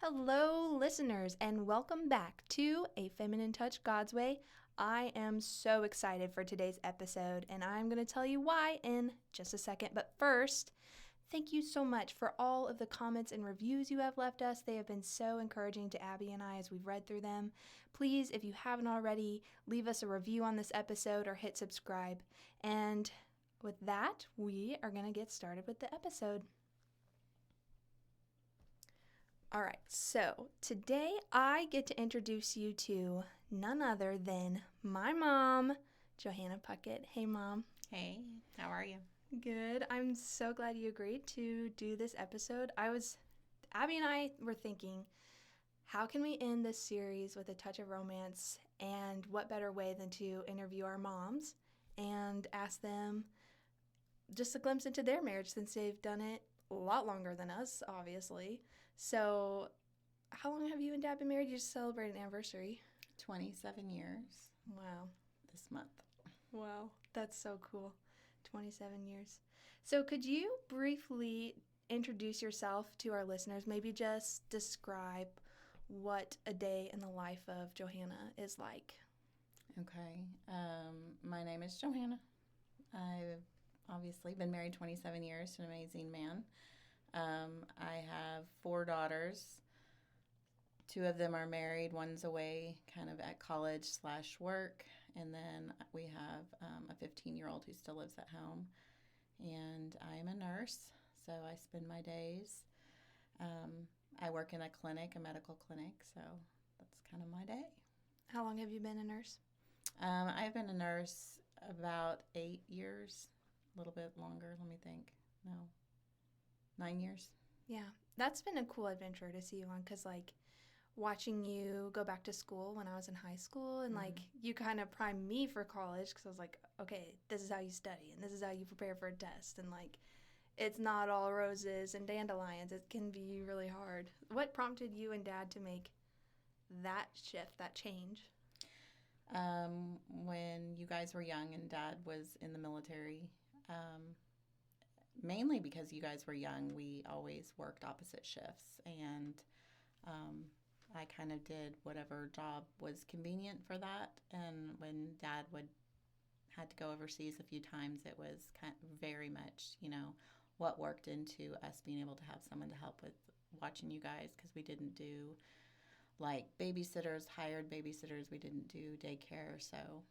Hello, listeners, and welcome back to A Feminine Touch God's Way. I am so excited for today's episode, and I'm going to tell you why in just a second. But first, thank you so much for all of the comments and reviews you have left us. They have been so encouraging to Abby and I as we've read through them. Please, if you haven't already, leave us a review on this episode or hit subscribe. And with that, we are going to get started with the episode. All right, so today I get to introduce you to none other than my mom, Johanna Puckett. Hey, Mom. Hey, how are you? Good. I'm so glad you agreed to do this episode. Abby and I were thinking, how can we end this series with a touch of romance? And what better way than to interview our moms and ask them just a glimpse into their marriage since they've done it a lot longer than us, obviously. So, how long have you and Dad been married? You just celebrated an anniversary. 27 years. Wow. This month. Wow. That's so cool. 27 years. So, could you briefly introduce yourself to our listeners? Maybe just describe what a day in the life of Johanna is like. Okay. My name is Johanna. I've obviously been married 27 years to an amazing man. I have 4 daughters. 2 of them are married. One's away kind of at college/work. And then we have a 15-year-old who still lives at home. And I am a nurse, so I spend my days. I work in a clinic, a medical clinic, so that's kind of my day. How long have you been a nurse? I've been a nurse about 8 years, a little bit longer, let me think. No, 9 years. Yeah, that's been a cool adventure to see you on because, watching you go back to school when I was in high school and, you kind of primed me for college because I was like, okay, this is how you study and this is how you prepare for a test. And, it's not all roses and dandelions. It can be really hard. What prompted you and Dad to make that shift, that change? When you guys were young and Dad was in the military, mainly because you guys were young, we always worked opposite shifts, and I kind of did whatever job was convenient for that. And when Dad had to go overseas a few times, it was kind of very much, what worked into us being able to have someone to help with watching you guys, because we didn't do babysitters, hired babysitters. We didn't do daycare, so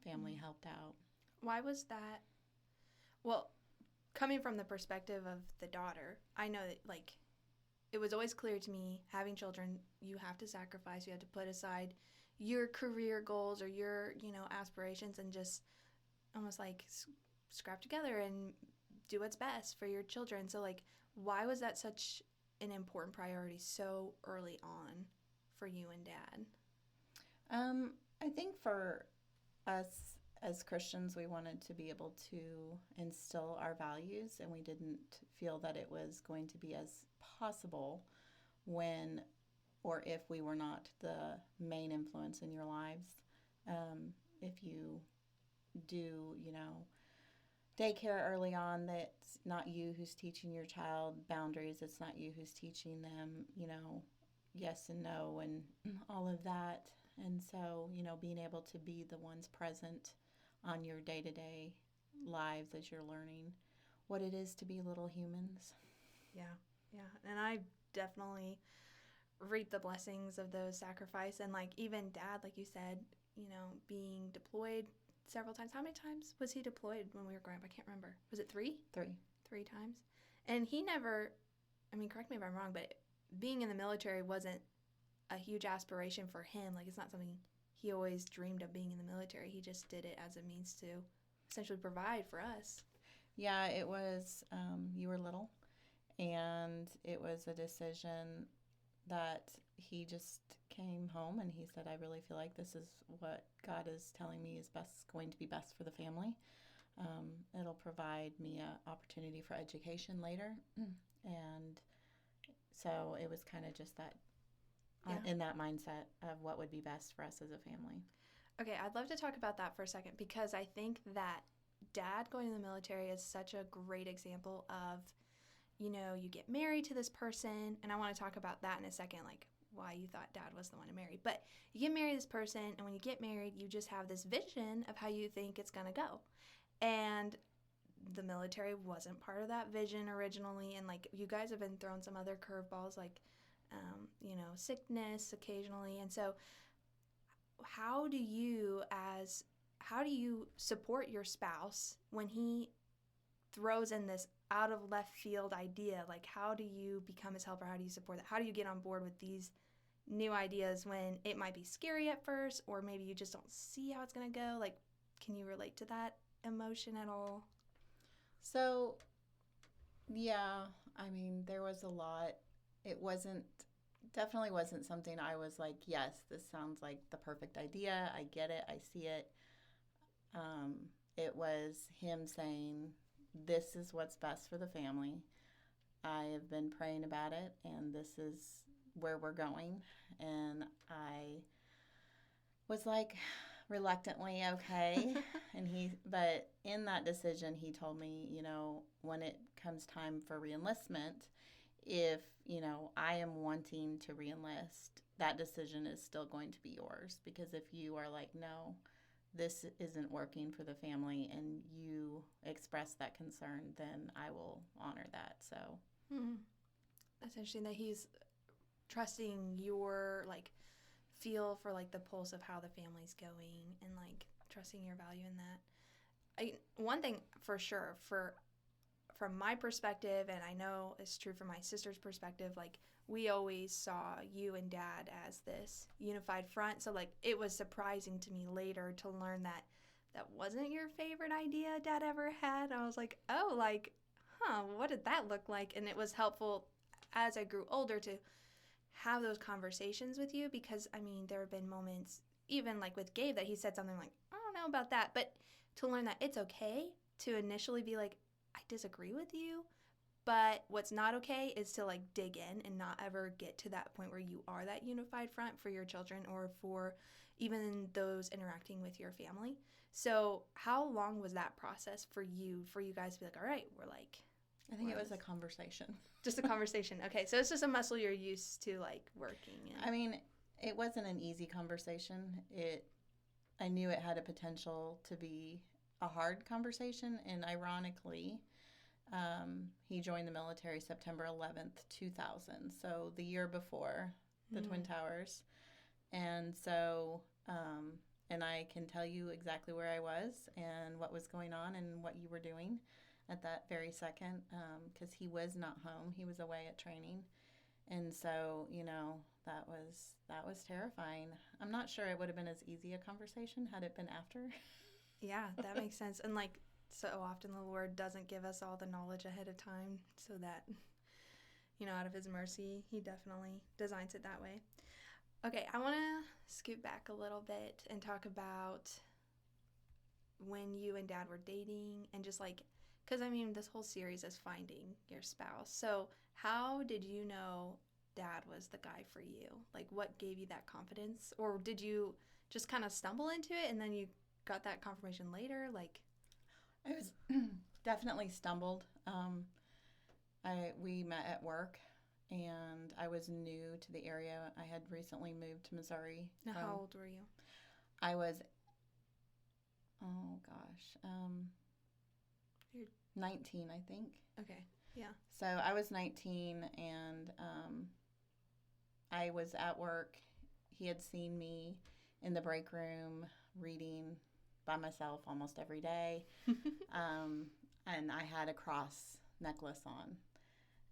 family helped out. Why was that? Well, coming from the perspective of the daughter, I know that, it was always clear to me, having children, you have to sacrifice, you have to put aside your career goals or your, aspirations and just almost scrap together and do what's best for your children. So, why was that such an important priority so early on for you and Dad? I think for us as Christians, we wanted to be able to instill our values, and we didn't feel that it was going to be as possible when or if we were not the main influence in your lives. If you do, daycare early on, that's not you who's teaching your child boundaries. It's not you who's teaching them, yes and no and all of that. And so, being able to be the ones present on your day-to-day lives as you're learning what it is to be little humans. Yeah. And I definitely reap the blessings of those sacrifice. And, even Dad, like you said, being deployed several times. How many times was he deployed when we were growing up? I can't remember. Was it 3? 3. 3 times. And he never, correct me if I'm wrong, but being in the military wasn't a huge aspiration for him. It's not something he always dreamed of, being in the military. He just did it as a means to essentially provide for us. Yeah, it was, you were little, and it was a decision that he just came home and he said, I really feel like this is what God is telling me is going to be best for the family. It'll provide me an opportunity for education later. And so it was kind of just that, in that mindset of what would be best for us as a family. Okay, I'd love to talk about that for a second, because I think that Dad going to the military is such a great example of you get married to this person, and I want to talk about that in a second, like why you thought dad was the one to marry. But you get married to this person, and when you get married, you just have this vision of how you think it's going to go. And the military wasn't part of that vision originally, and like you guys have been thrown some other curveballs, like sickness occasionally. And so how do you support your spouse when he throws in this out of left field idea? Like, how do you become his helper? How do you support that? How do you get on board with these new ideas when it might be scary at first, or maybe you just don't see how it's going to go? Like, can you relate to that emotion at all? So, yeah, there was a lot. It definitely wasn't something I was like, yes, this sounds like the perfect idea. I get it. I see it. It was him saying, this is what's best for the family. I have been praying about it, and this is where we're going. And I was like, reluctantly, okay. But in that decision, he told me, when it comes time for reenlistment, if, I am wanting to reenlist, that decision is still going to be yours. Because if you are like, no, this isn't working for the family, and you express that concern, then I will honor that. So That's interesting that he's trusting your feel for the pulse of how the family's going, and trusting your value in that. One thing for sure, from my perspective, and I know it's true from my sister's perspective, we always saw you and dad as this unified front. So it was surprising to me later to learn that wasn't your favorite idea dad ever had. I was like, oh, what did that look like? And it was helpful as I grew older to have those conversations with you, because there have been moments, even with Gabe, that he said something like, I don't know about that, but to learn that it's okay to initially be like, I disagree with you, but what's not okay is to dig in and not ever get to that point where you are that unified front for your children, or for even those interacting with your family. So how long was that process for you guys to be like, all right, I think it was a conversation. Just a conversation. Okay, so it's just a muscle you're used to working in. It wasn't an easy conversation. I knew it had a potential to be a hard conversation, and ironically, he joined the military September 11th, 2000, so the year before the Twin Towers. And so, and I can tell you exactly where I was and what was going on and what you were doing at that very second, because he was not home. He was away at training. And so, that was terrifying. I'm not sure it would have been as easy a conversation had it been after. Yeah, that makes sense. And so often the Lord doesn't give us all the knowledge ahead of time, so that, out of his mercy, he definitely designs it that way. Okay, I want to scoot back a little bit and talk about when you and dad were dating, and just because this whole series is finding your spouse. So how did you know dad was the guy for you? What gave you that confidence? Or did you just kind of stumble into it and then you got that confirmation later? I was definitely stumbled. We met at work, and I was new to the area. I had recently moved to Missouri. Now, how old were you? I was, oh gosh, You're 19, I think. Okay, yeah. So I was 19, and I was at work. He had seen me in the break room reading by myself almost every day. And I had a cross necklace on.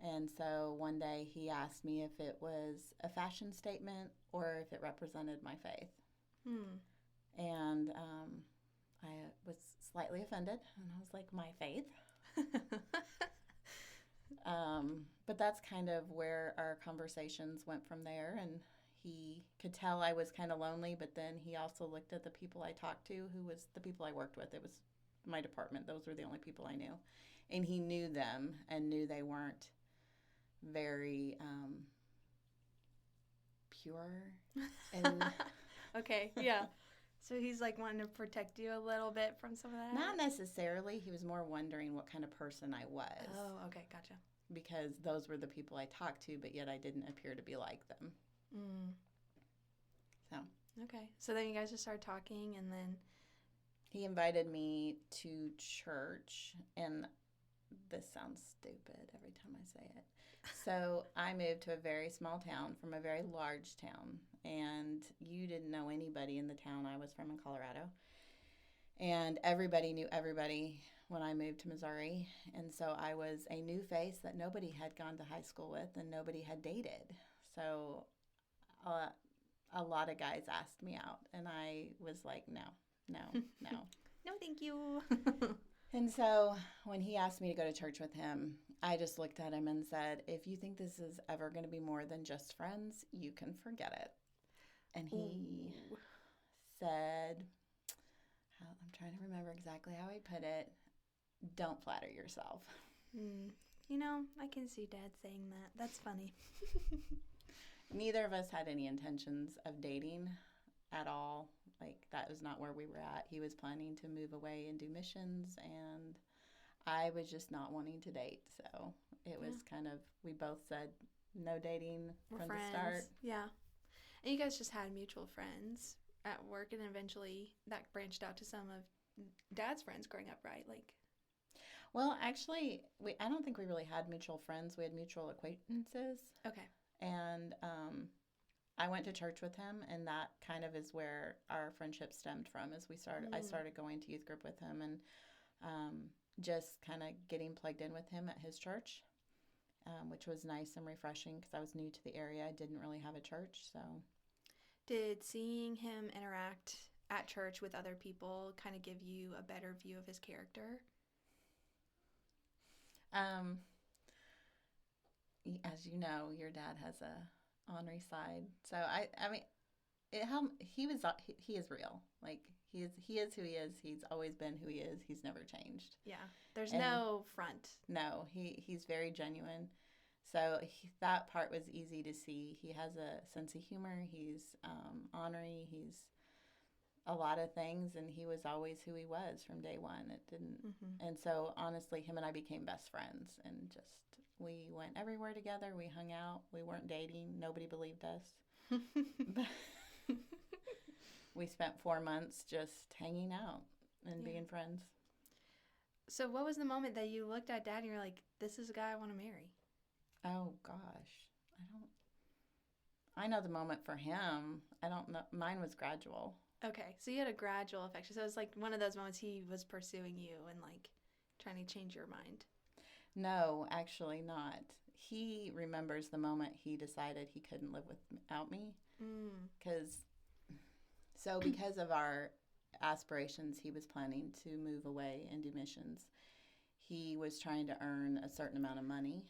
And so one day he asked me if it was a fashion statement or if it represented my faith. And I was slightly offended, and I was like, my faith? But that's kind of where our conversations went from there. And he could tell I was kind of lonely, but then he also looked at the people I talked to, who was the people I worked with. It was my department. Those were the only people I knew. And he knew them and knew they weren't very pure. And Okay, yeah. So he's wanting to protect you a little bit from some of that? Not necessarily. He was more wondering what kind of person I was. Oh, okay, gotcha. because those were the people I talked to, but yet I didn't appear to be like them. Mm. So. Okay. So then you guys just started talking, and then He invited me to church, and this sounds stupid every time I say it. So I moved to a very small town from a very large town, and you didn't know anybody in the town I was from in Colorado. And everybody knew everybody when I moved to Missouri. And so I was a new face that nobody had gone to high school with and nobody had dated. So a lot of guys asked me out, and I was like, no, no, no. no, thank you. And so when he asked me to go to church with him, I just looked at him and said, if you think this is ever going to be more than just friends, you can forget it. And he said, I'm trying to remember exactly how he put it, don't flatter yourself. You know, I can see Dad saying that. That's funny. Neither of us had any intentions of dating at all. Like, that was not where we were at. He was planning to move away and do missions, and I was just not wanting to date. So it was kind of, we both said no dating from the start. Yeah. And you guys just had mutual friends at work, and eventually that branched out to some of Dad's friends growing up, right? Like, well, actually, I don't think we really had mutual friends. We had mutual acquaintances. Okay. And I went to church with him, and that kind of is where our friendship stemmed from. As I started going to youth group with him, and just kind of getting plugged in with him at his church, which was nice and refreshing because I was new to the area. I didn't really have a church, so. Did seeing him interact at church with other people kind of give you a better view of his character? As you know, your dad has a ornery side. So I mean, he is real. Like he is who he is. He's always been who he is. He's never changed. Yeah, there's no front. No, he's very genuine. So that part was easy to see. He has a sense of humor. He's ornery. He's a lot of things, and he was always who he was from day one. It didn't, and so honestly, him and I became best friends, and just we went everywhere together. We hung out. We weren't dating. Nobody believed us. But we spent 4 months just hanging out and being friends. So what was the moment that you looked at Dad and you're like, this is a guy I want to marry? Oh gosh, I know the moment for him. I don't know. Mine was gradual. Okay, so you had a gradual affection. So it was like one of those moments he was pursuing you and like trying to change your mind. No, actually not. He remembers the moment he decided he couldn't live without me. Because of our aspirations, he was planning to move away and do missions. He was trying to earn a certain amount of money,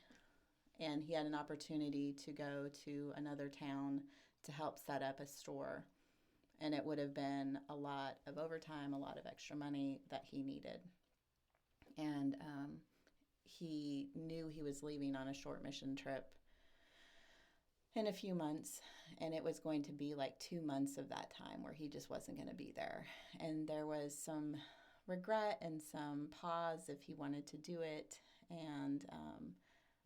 and he had an opportunity to go to another town to help set up a store. And it would have been a lot of overtime, a lot of extra money that he needed. And he knew he was leaving on a short mission trip in a few months, and it was going to be like 2 months of that time where he just wasn't going to be there. And there was some regret and some pause if he wanted to do it. And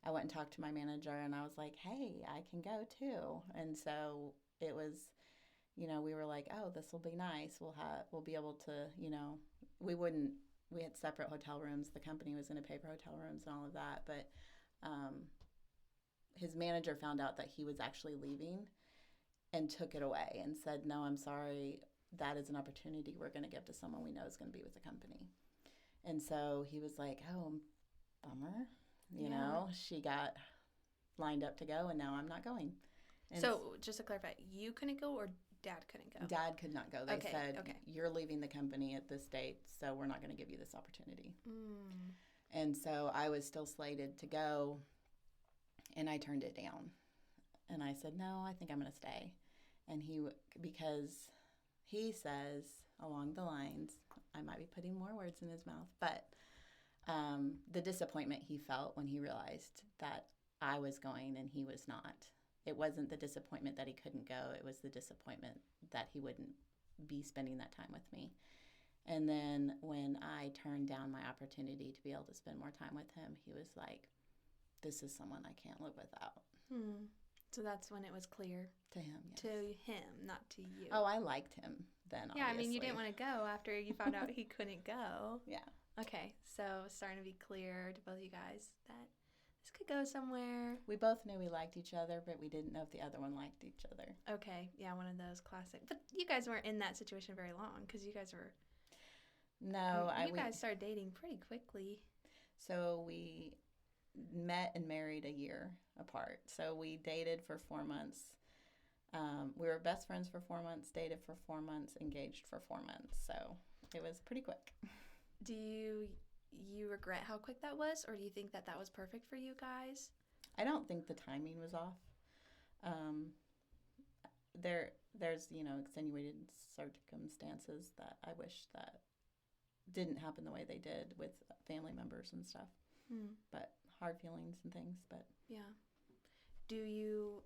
I went and talked to my manager, and I was like, hey, I can go too. And so it was, we were like, oh, this will be nice. We'll be able to, we had separate hotel rooms. The company was going to pay for hotel rooms and all of that. But his manager found out that he was actually leaving and took it away and said, no, I'm sorry. That is an opportunity we're going to give to someone we know is going to be with the company. And so he was like, oh, bummer. You know, she got lined up to go, and now I'm not going. And so just to clarify, you couldn't go or Dad couldn't go? Dad could not go. They said, you're leaving the company at this date, so we're not going to give you this opportunity. And so I was still slated to go, and I turned it down. And I said, no, I think I'm going to stay. And because he says along the lines, I might be putting more words in his mouth, but the disappointment he felt when he realized that I was going and he was not. It wasn't the disappointment that he couldn't go. It was the disappointment that he wouldn't be spending that time with me. And then when I turned down my opportunity to be able to spend more time with him, he was like, this is someone I can't live without. So that's when it was clear To him, yes. to him, not to you. Oh, I liked him then, yeah, obviously. I mean, you didn't want to go after you found out he couldn't go. Yeah. Okay, so it's starting to be clear to both of you guys that this could go somewhere. We both knew we liked each other, but we didn't know if the other one liked each other. Okay, yeah, one of those classic. But you guys weren't in that situation very long because you guys were. No, you guys started dating pretty quickly. So we met and married a year apart. So we dated for 4 months. We were best friends for 4 months, dated for 4 months, engaged for 4 months. So it was pretty quick. Do you regret how quick that was, or do you think that that was perfect for you guys? I don't think the timing was off. There's extenuated circumstances that I wish that didn't happen the way they did with family members and stuff. But hard feelings and things. But yeah, do you,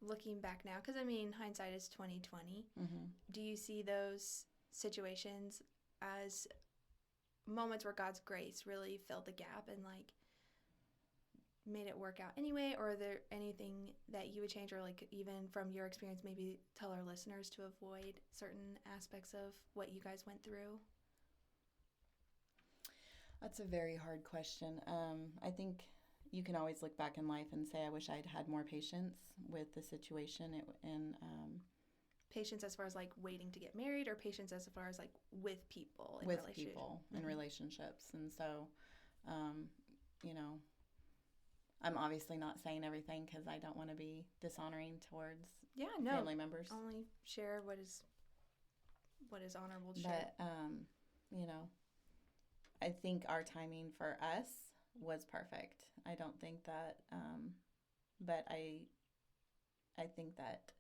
looking back now, because I mean hindsight is 2020. Do you see those situations as moments where God's grace really filled the gap and like made it work out anyway, or are there anything that you would change, or like even from your experience maybe tell our listeners to avoid certain aspects of what you guys went through? That's a very hard question. I think you can always look back in life and say, I wish I'd had more patience with the situation and patience as far as like waiting to get married, or patience as far as like with people in with people in relationships. And so I'm obviously not saying everything because I don't want to be dishonoring towards family members. Only share what is honorable to share. But I think our timing for us was perfect. I don't think that but I think that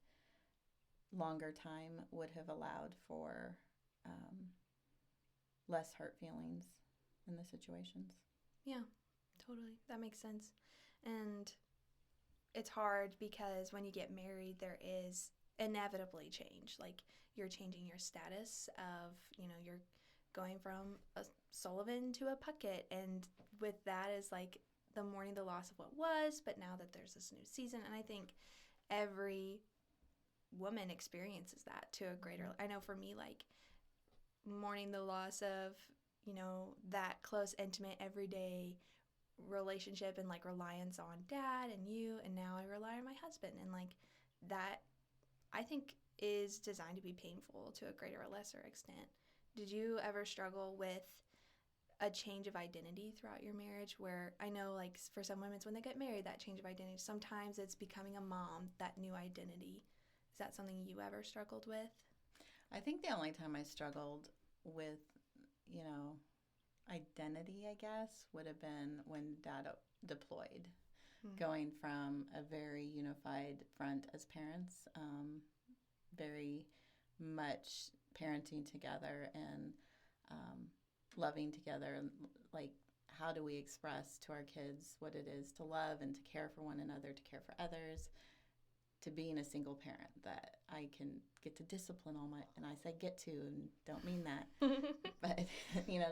longer time would have allowed for less hurt feelings in the situations. Yeah, totally. That makes sense. And it's hard because when you get married, there is inevitably change. Like you're changing your status of, you're going from a Sullivan to a Puckett. And with that is like the mourning the loss of what was, but now that there's this new season. And I think every woman experiences that to a greater, I know for me, like mourning the loss of, that close, intimate, everyday relationship and like reliance on dad and you, and now I rely on my husband, and like that I think is designed to be painful to a greater or lesser extent. Did you ever struggle with a change of identity throughout your marriage, where I know like for some women it's when they get married, that change of identity, sometimes it's becoming a mom, that new identity? Is that something you ever struggled with? I think the only time I struggled with identity, I guess, would have been when Dad deployed. Going from a very unified front as parents, very much parenting together and loving together, and like how do we express to our kids what it is to love and to care for one another, to care for others, to being a single parent, that I can get to discipline and I say get to and don't mean that, but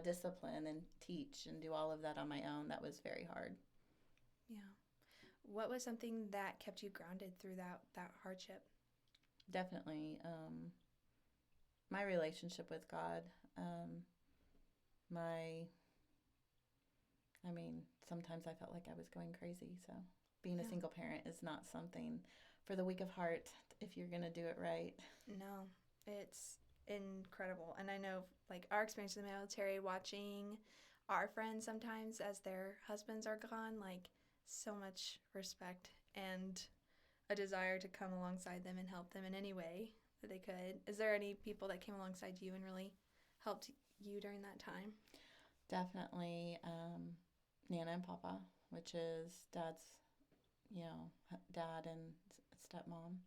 discipline and teach and do all of that on my own. That was very hard. Yeah. What was something that kept you grounded through that hardship? Definitely my relationship with God. Sometimes I felt like I was going crazy. So being a single parent is not something for the weak of heart if you're going to do it right. No, it's incredible. And I know like our experience in the military, watching our friends sometimes as their husbands are gone, like so much respect and a desire to come alongside them and help them in any way that they could. Is there any people that came alongside you and really helped you during that time? Definitely Nana and Papa, which is Dad's, dad and stepmom.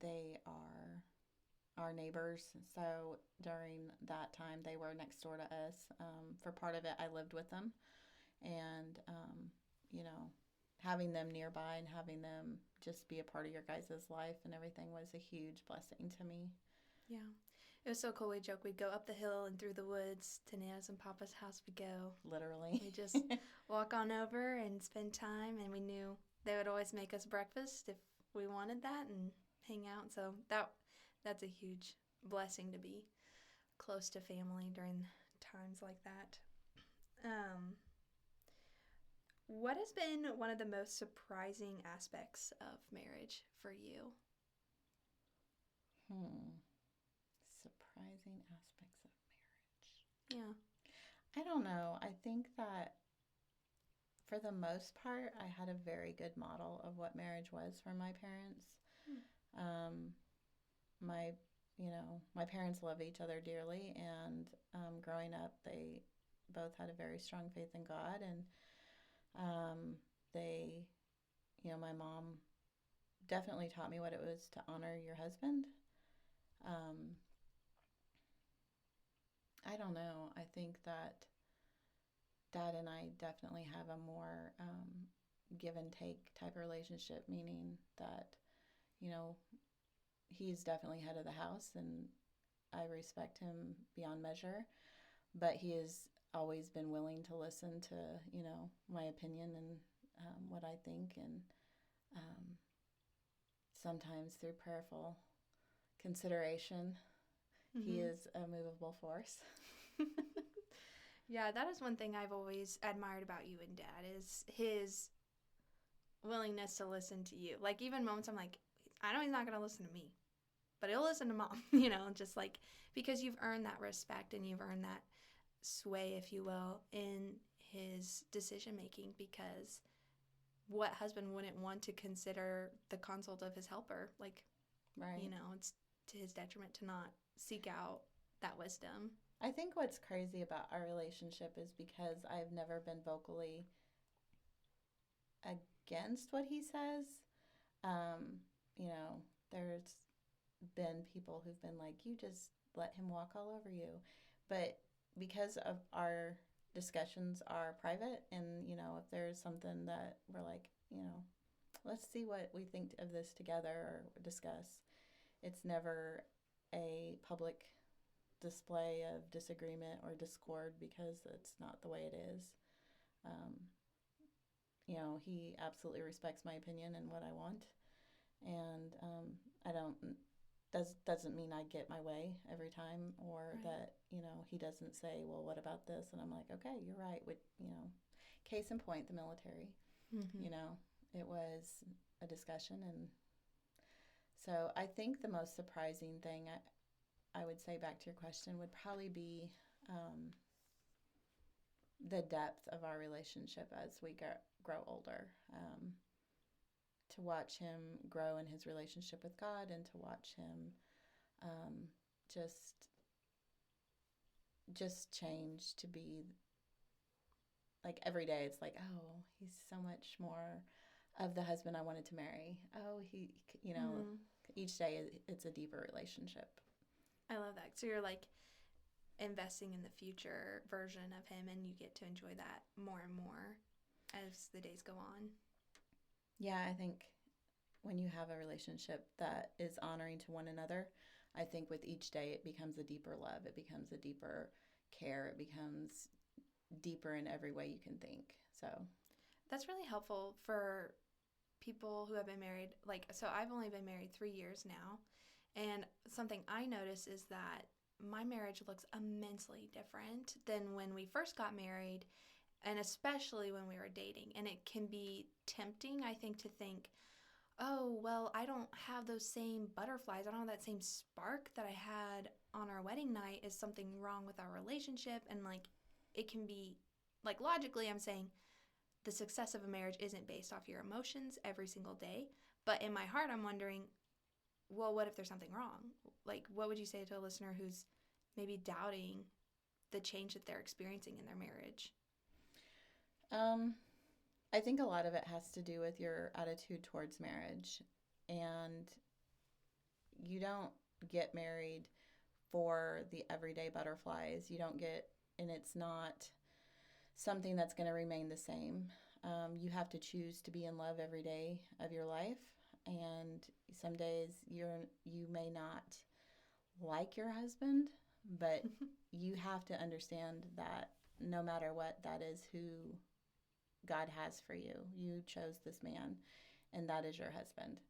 They are our neighbors. So during that time, they were next door to us. For part of it, I lived with them. And, having them nearby and having them just be a part of your guys' life and everything was a huge blessing to me. Yeah. It was so cool. We joke we'd go up the hill and through the woods to Nana's and Papa's house we go. Literally. We just walk on over and spend time, and we knew they would always make us breakfast if we wanted that and hang out. So that's a huge blessing to be close to family during times like that. What has been one of the most surprising aspects of marriage for you? Surprising aspects of marriage. Yeah. I don't know. I think that for the most part, I had a very good model of what marriage was from my parents. Um, my, my parents love each other dearly, and growing up, they both had a very strong faith in God, and they, my mom definitely taught me what it was to honor your husband. I don't know. I think that Dad and I definitely have a more give and take type of relationship, meaning that, he's definitely head of the house and I respect him beyond measure, but he has always been willing to listen to, my opinion and what I think, and um, sometimes through prayerful consideration, he is a movable force. Yeah, that is one thing I've always admired about you and Dad is his willingness to listen to you. Like, even moments I'm like, I know he's not going to listen to me, but he'll listen to Mom, just like, because you've earned that respect and you've earned that sway, if you will, in his decision making, because what husband wouldn't want to consider the consult of his helper? Like, right. It's to his detriment to not seek out that wisdom. I think what's crazy about our relationship is because I've never been vocally against what he says. There's been people who've been like, you just let him walk all over you. But because of our discussions are private, and, if there's something that we're like, let's see what we think of this together or discuss, it's never a public display of disagreement or discord because it's not the way it is. He absolutely respects my opinion and what I want, and doesn't mean I get my way every time, or right. that he doesn't say, well, what about this? And I'm like, okay, you're right. Case in point, the military. It was a discussion, and so I think the most surprising thing I would say, back to your question, would probably be the depth of our relationship as we grow older. To watch him grow in his relationship with God, and to watch him just change to be like, every day it's like, oh, he's so much more of the husband I wanted to marry. Oh, each day it's a deeper relationship. I love that. So you're like investing in the future version of him, and you get to enjoy that more and more as the days go on. Yeah, I think when you have a relationship that is honoring to one another, I think with each day it becomes a deeper love. It becomes a deeper care. It becomes deeper in every way you can think. So that's really helpful for people who have been married. Like, so I've only been married 3 years now. And something I notice is that my marriage looks immensely different than when we first got married, and especially when we were dating. And it can be tempting, I think, to think, oh, well, I don't have those same butterflies. I don't have that same spark that I had on our wedding night. Is something wrong with our relationship? And like, it can be, like, logically, I'm saying the success of a marriage isn't based off your emotions every single day. But in my heart, I'm wondering, well, what if there's something wrong? Like, what would you say to a listener who's maybe doubting the change that they're experiencing in their marriage? I think a lot of it has to do with your attitude towards marriage. And you don't get married for the everyday butterflies. And it's not something that's going to remain the same. You have to choose to be in love every day of your life. And some days you may not like your husband, but you have to understand that no matter what, that is who God has for you. You chose this man, and that is your husband.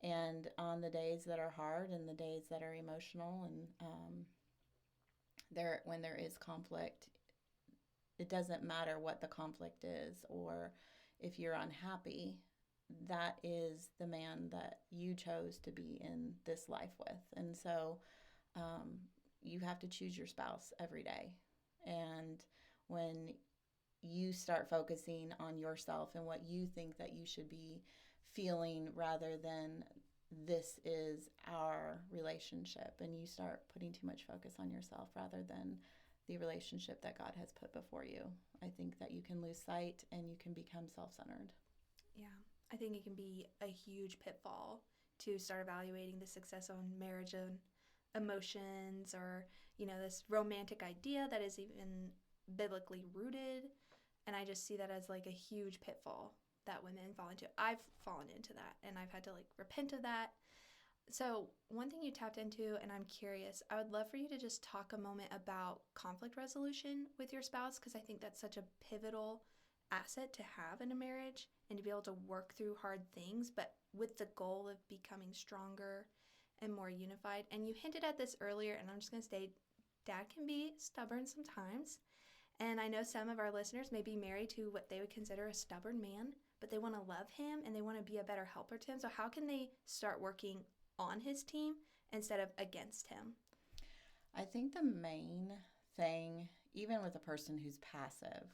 And on the days that are hard and the days that are emotional, and when there is conflict, it doesn't matter what the conflict is or if you're unhappy. That is the man that you chose to be in this life with. And so um, you have to choose your spouse every day. And when you start focusing on yourself and what you think that you should be feeling rather than this is our relationship, and you start putting too much focus on yourself rather than the relationship that God has put before you, I think that you can lose sight and you can become self-centered. Yeah, I think it can be a huge pitfall to start evaluating the success of marriage and emotions, or this romantic idea that is even biblically rooted. And I just see that as like a huge pitfall that women fall into. I've fallen into that, and I've had to like repent of that. So one thing you tapped into, and I'm curious, I would love for you to just talk a moment about conflict resolution with your spouse, because I think that's such a pivotal asset to have in a marriage, and to be able to work through hard things, but with the goal of becoming stronger and more unified. And you hinted at this earlier, and I'm just going to say, dad can be stubborn sometimes. And I know some of our listeners may be married to what they would consider a stubborn man, but they want to love him and they want to be a better helper to him. So how can they start working on his team instead of against him? I think the main thing, even with a person who's passive,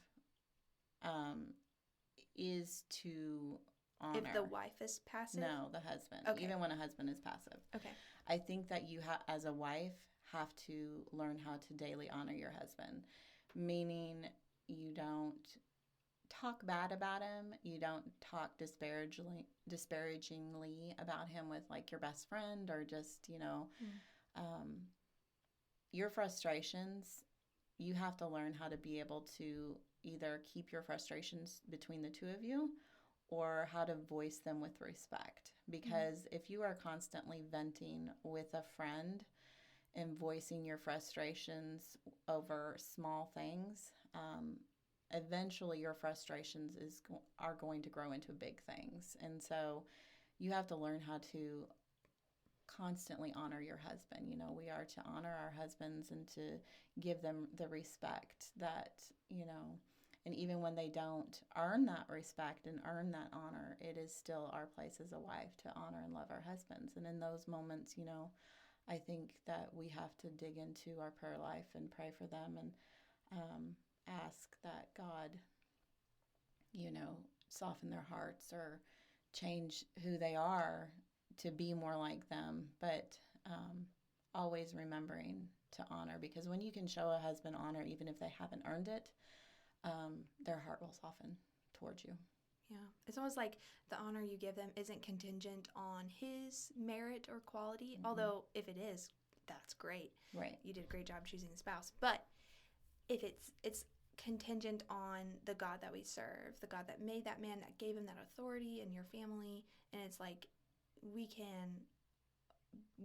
is to honor. If the wife is passive? No, the husband. Okay. Even when a husband is passive. Okay. I think that you as a wife, have to learn how to daily honor your husband, meaning you don't talk bad about him. You don't talk disparagingly about him with like your best friend, or just, your frustrations. You have to learn how to be able to either keep your frustrations between the two of you, or how to voice them with respect. Because if you are constantly venting with a friend and voicing your frustrations over small things, eventually your frustrations are going to grow into big things. And so you have to learn how to constantly honor your husband. We are to honor our husbands and to give them the respect that, and even when they don't earn that respect and earn that honor, it is still our place as a wife to honor and love our husbands. And in those moments, I think that we have to dig into our prayer life and pray for them, and ask that God, soften their hearts or change who they are to be more like them, but always remembering to honor, because when you can show a husband honor, even if they haven't earned it, their heart will soften towards you. Yeah. It's almost like the honor you give them isn't contingent on his merit or quality, although if it is, that's great. Right. You did a great job choosing a spouse. But if it's contingent on the God that we serve, the God that made that man, that gave him that authority in your family, and it's like we can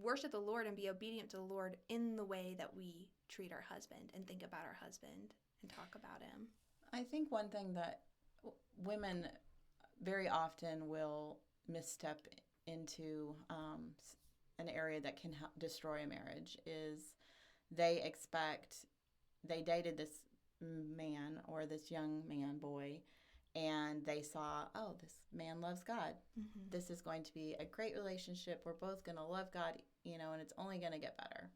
worship the Lord and be obedient to the Lord in the way that we treat our husband and think about our husband and talk about him. I think one thing that women very often will misstep into, an area that can destroy a marriage, is they dated this man or this young man, boy, and they saw, oh, this man loves God. This is going to be a great relationship. We're both going to love God, and it's only going to get better.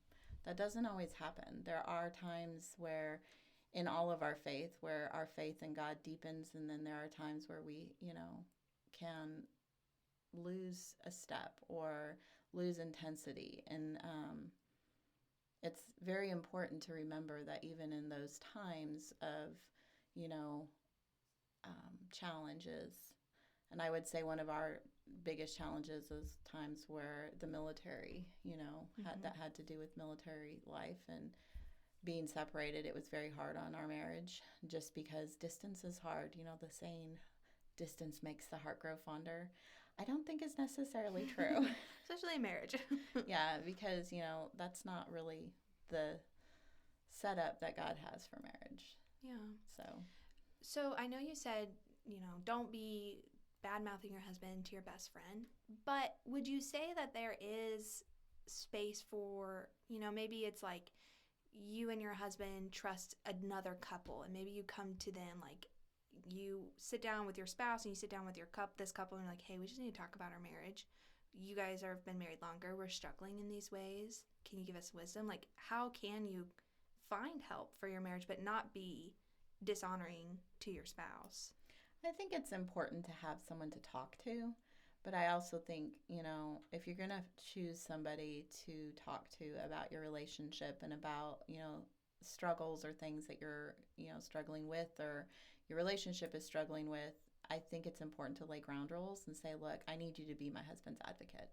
That doesn't always happen. There are times where in all of our faith, where our faith in God deepens, and then there are times where we, can lose a step or lose intensity. And it's very important to remember that even in those times of, challenges, and I would say one of our biggest challenges is times where the military, that had to do with military life and being separated. It was very hard on our marriage, just because distance is hard. The saying, distance makes the heart grow fonder. I don't think is necessarily true. Especially in marriage. Yeah, because, that's not really the setup that God has for marriage. Yeah. So, So I know you said, don't be bad mouthing your husband to your best friend, but would you say that there is space for, maybe it's like you and your husband trust another couple and maybe you come to them like you sit down with your spouse and you sit down with this couple and you're like, hey, we just need to talk about our marriage. You guys have been married longer. We're struggling in these ways. Can you give us wisdom? Like, how can you find help for your marriage but not be dishonoring to your spouse? I think it's important to have someone to talk to, but I also think, if you're going to choose somebody to talk to about your relationship and about, struggles or things that you're, struggling with or your relationship is struggling with, I think it's important to lay ground rules and say, look, I need you to be my husband's advocate.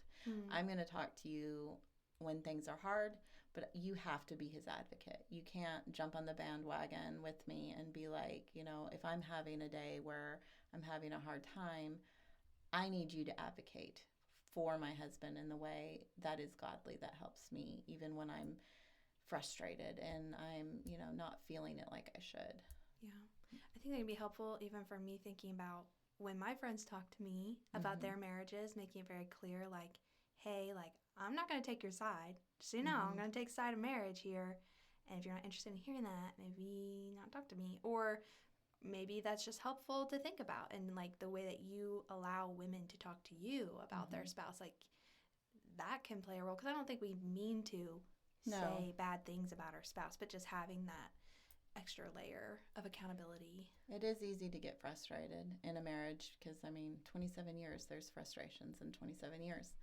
I'm going to talk to you when things are hard, but you have to be his advocate. You can't jump on the bandwagon with me and be like, if I'm having a day where I'm having a hard time, I need you to advocate for my husband in the way that is godly, that helps me, even when I'm frustrated and I'm, not feeling it like I should. Yeah. I think that can be helpful even for me thinking about when my friends talk to me about their marriages, making it very clear, like, hey, like, I'm not going to take your side. Just so you know, I'm going to take side of marriage here. And if you're not interested in hearing that, maybe not talk to me. Or maybe that's just helpful to think about. And like the way that you allow women to talk to you about their spouse, like that can play a role. Because I don't think we mean to say bad things about our spouse, but just having that extra layer of accountability. It is easy to get frustrated in a marriage because, 27 years, there's frustrations in 27 years.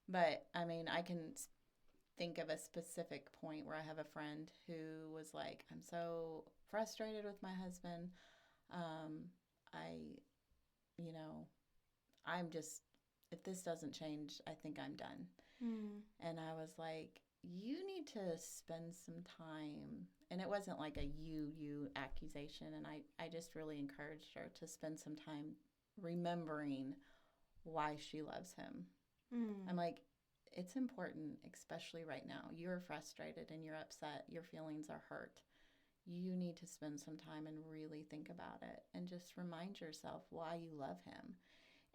But, I can think of a specific point where I have a friend who was like, I'm so frustrated with my husband. I'm just, if this doesn't change, I think I'm done. And I was like, you need to spend some time. And it wasn't like a you accusation. And I just really encouraged her to spend some time remembering why she loves him. I'm like, it's important, especially right now. You're frustrated and you're upset. Your feelings are hurt. You need to spend some time and really think about it and just remind yourself why you love him.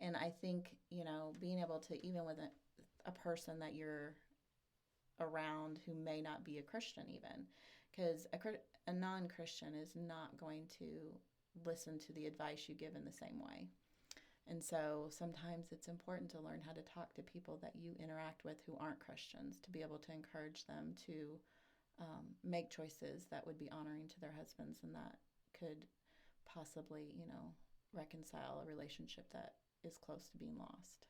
And I think, being able to, even with a person that you're around who may not be a Christian even, because a non-Christian is not going to listen to the advice you give in the same way. And so sometimes it's important to learn how to talk to people that you interact with who aren't Christians, to be able to encourage them to make choices that would be honoring to their husbands and that could possibly, reconcile a relationship that is close to being lost.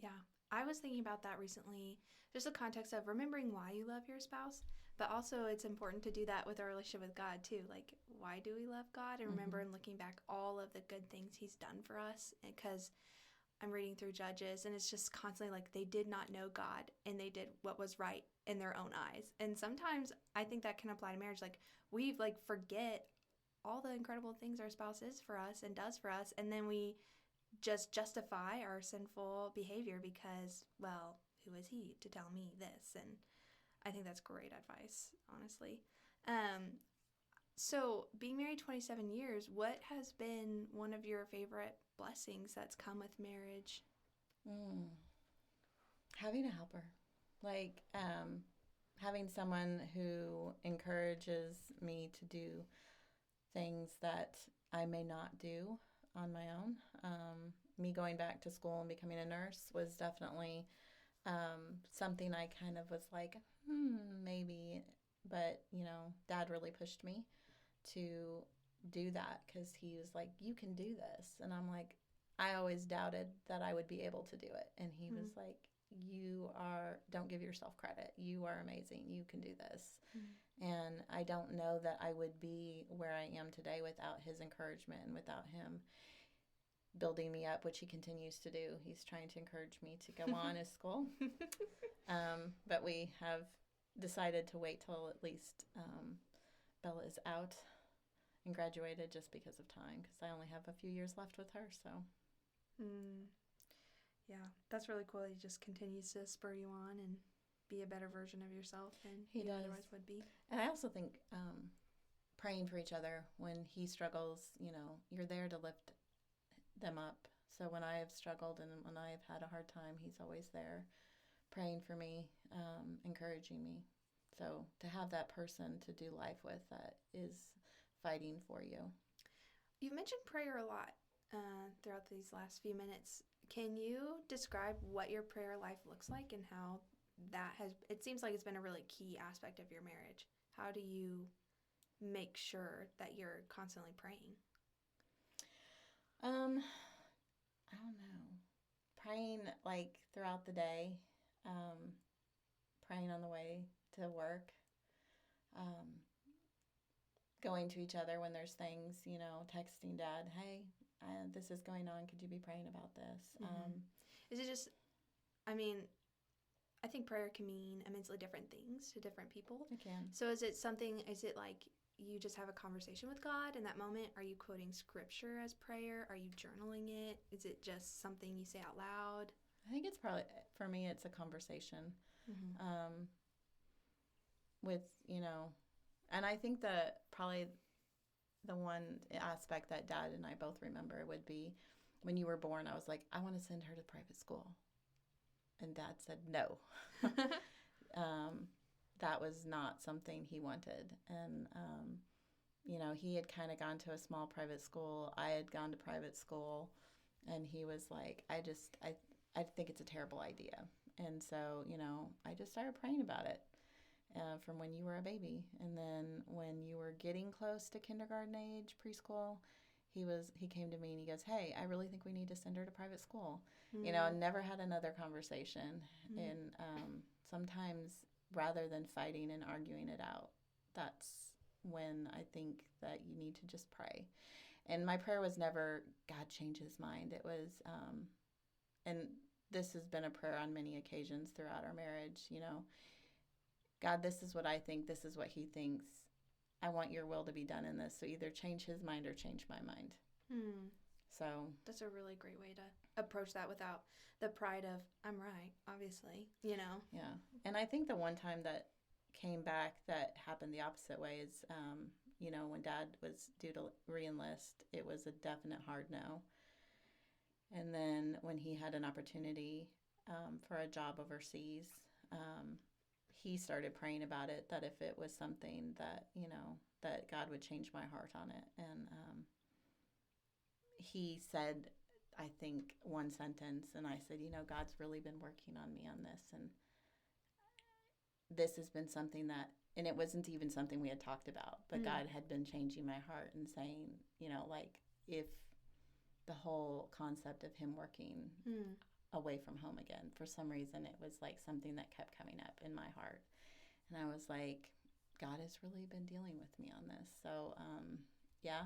Yeah. I was thinking about that recently, just the context of remembering why you love your spouse, but also it's important to do that with our relationship with God too. Like, why do we love God? And remember and looking back all of the good things he's done for us. Because I'm reading through Judges and it's just constantly like they did not know God and they did what was right in their own eyes. And sometimes I think that can apply to marriage. Like we forget all the incredible things our spouse is for us and does for us, and then we just justify our sinful behavior because, well, who is he to tell me this? And I think that's great advice, honestly. So being married 27 years, what has been one of your favorite blessings that's come with marriage? Having a helper. Like, having someone who encourages me to do things that I may not do on my own. Me going back to school and becoming a nurse was definitely something I kind of was like, maybe. But, Dad really pushed me to do that because he was like, you can do this. And I'm like, I always doubted that I would be able to do it. And he was like, don't give yourself credit. You are amazing. You can do this. And I don't know that I would be where I am today without his encouragement and without him building me up, which he continues to do. He's trying to encourage me to go on his school. But we have decided to wait till at least Bella is out and graduated just because of time, because I only have a few years left with her. So Yeah, Yeah, that's really cool. He just continues to spur you on and be a better version of yourself than He you does. otherwise would be. And I also think praying for each other when he struggles, you're there to lift them up. So when I have struggled and when I have had a hard time, he's always there praying for me, encouraging me. So to have that person to do life with that is fighting for you. You've mentioned prayer a lot throughout these last few minutes. Can you describe what your prayer life looks like and how that has, it seems like it's been a really key aspect of your marriage. How do you make sure that you're constantly praying? I don't know. Praying like throughout the day, um, praying on the way to work, um, going to each other when there's things, texting dad, hey, this is going on. Could you be praying about this? Mm-hmm. Is it just, I mean, I think prayer can mean immensely different things to different people. It can. So is it like you just have a conversation with God in that moment? Are you quoting scripture as prayer? Are you journaling it? Is it just something you say out loud? I think it's probably, for me, it's a conversation Mm-hmm. with, and I think that probably the one aspect that dad and I both remember would be when you were born, I was like, I want to send her to private school. And dad said no. That was not something he wanted. And, he had kind of gone to a small private school. I had gone to private school. And he was like, I think it's a terrible idea. And so, I just started praying about it from when you were a baby. And then when you were getting close to kindergarten age, preschool, he came to me and he goes, hey, I really think we need to send her to private school. Mm-hmm. Never had another conversation. Mm-hmm. And sometimes rather than fighting and arguing it out, that's when I think that you need to just pray. And my prayer was never, God, change his mind. It was, and this has been a prayer on many occasions throughout our marriage, God, this is what I think. This is what he thinks. I want your will to be done in this. So either change his mind or change my mind. Hmm. So that's a really great way to approach that without the pride of, I'm right, obviously, Yeah. And I think the one time that came back that happened the opposite way is, when dad was due to re-enlist, it was a definite hard no. And then when he had an opportunity for a job overseas, he started praying about it, that if it was something that, that God would change my heart on it. And he said, I think, one sentence, and I said, God's really been working on me on this. And this has been something that, and it wasn't even something we had talked about, but God had been changing my heart and saying, if the whole concept of him working away from home again, for some reason, it was like something that kept coming up in my heart. And I was like, God has really been dealing with me on this. So, yeah.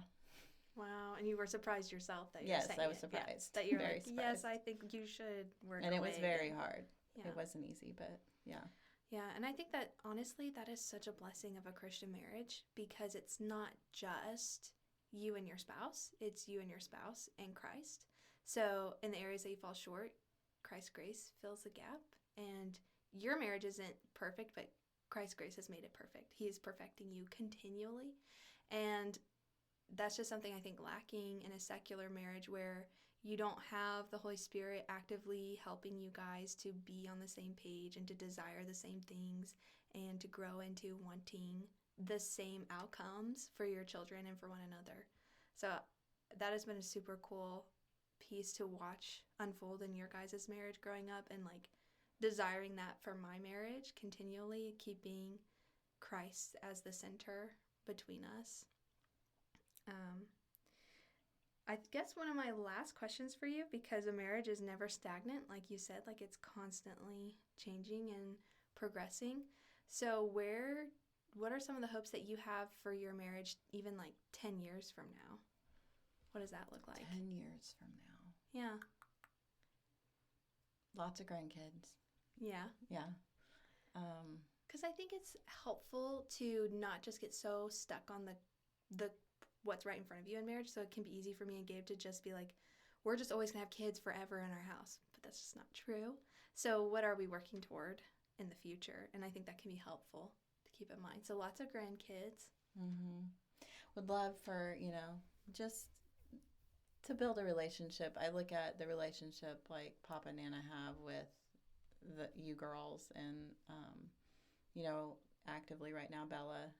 Wow. And you were surprised yourself that you're yes, saying I was it. surprised. Yeah. That you're very like, surprised. yes, I think you should work and it was very again. hard. Yeah. It wasn't easy, but yeah. Yeah, and I think that honestly, that is such a blessing of a Christian marriage because it's not just you and your spouse, it's you and your spouse and Christ. So, in the areas that you fall short, Christ's grace fills the gap. And your marriage isn't perfect, but Christ's grace has made it perfect. He is perfecting you continually. And that's just something I think lacking in a secular marriage where you don't have the Holy Spirit actively helping you guys to be on the same page and to desire the same things and to grow into wanting the same outcomes for your children and for one another. So that has been a super cool piece to watch unfold in your guys' marriage growing up and like desiring that for my marriage continually, keeping Christ as the center between us. I guess one of my last questions for you, because a marriage is never stagnant, like you said, like it's constantly changing and progressing. So what are some of the hopes that you have for your marriage even like 10 years from now? What does that look like? 10 years from now. Yeah. Lots of grandkids. Yeah. Yeah. Because I think it's helpful to not just get so stuck on the what's right in front of you in marriage. So it can be easy for me and Gabe to just be like, we're just always going to have kids forever in our house. But that's just not true. So what are we working toward in the future? And I think that can be helpful to keep in mind. So lots of grandkids. Mm-hmm. Would love for, just to build a relationship. I look at the relationship like Papa and Nana have with you girls, and actively right now, Bella,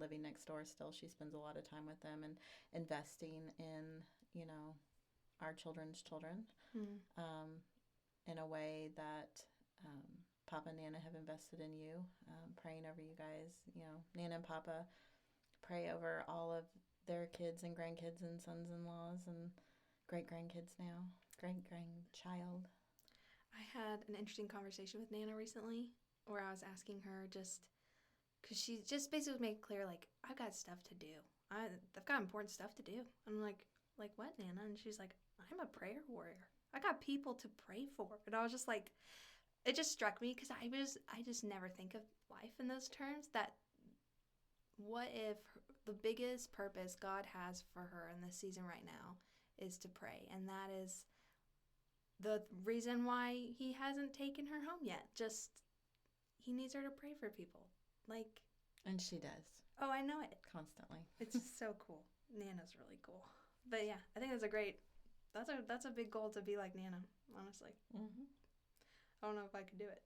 living next door still, she spends a lot of time with them and investing in our children's children, Mm. in a way that Papa and Nana have invested in you, praying over you guys. Nana and Papa pray over all of their kids and grandkids and sons-in-laws and great-grandkids now, great-grandchild. I had an interesting conversation with Nana recently where I was asking her just because she just basically made clear, like, I've got stuff to do. I've got important stuff to do. I'm like what, Nana? And she's like, I'm a prayer warrior. I got people to pray for. And I was just like, it just struck me because I just never think of life in those terms, that what if the biggest purpose God has for her in this season right now is to pray, and that is the reason why he hasn't taken her home yet. Just he needs her to pray for people. Like, and she does. Oh, I know it. Constantly. It's just so cool. Nana's really cool. But yeah, I think that's a big goal, to be like Nana, honestly. Mm-hmm. I don't know if I could do it.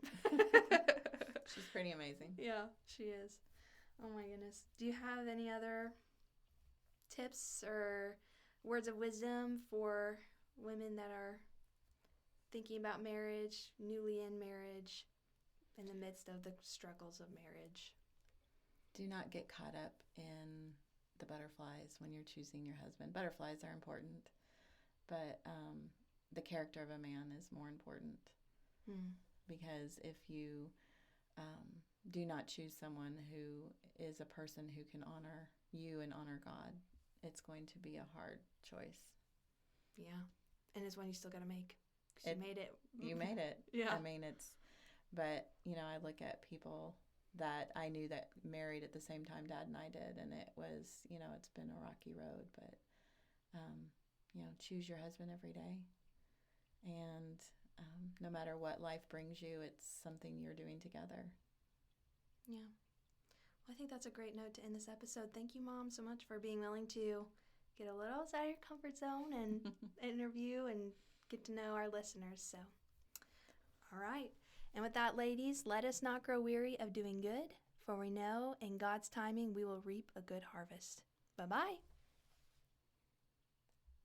She's pretty amazing. Yeah, she is. Oh my goodness. Do you have any other tips or words of wisdom for women that are thinking about marriage, newly in marriage, in the midst of the struggles of marriage? Do not get caught up in the butterflies when you're choosing your husband. Butterflies are important, but the character of a man is more important. Because if you do not choose someone who is a person who can honor you and honor God, it's going to be a hard choice. Yeah, and it's one you still got to make. 'Cause you made it. You made it. Yeah. I mean, but I look at people that I knew that married at the same time Dad and I did, and it was, it's been a rocky road, but, choose your husband every day. And no matter what life brings you, it's something you're doing together. Yeah. Well, I think that's a great note to end this episode. Thank you, Mom, so much for being willing to get a little outside of your comfort zone and interview and get to know our listeners. So, all right. And with that, ladies, let us not grow weary of doing good, for we know in God's timing we will reap a good harvest. Bye-bye.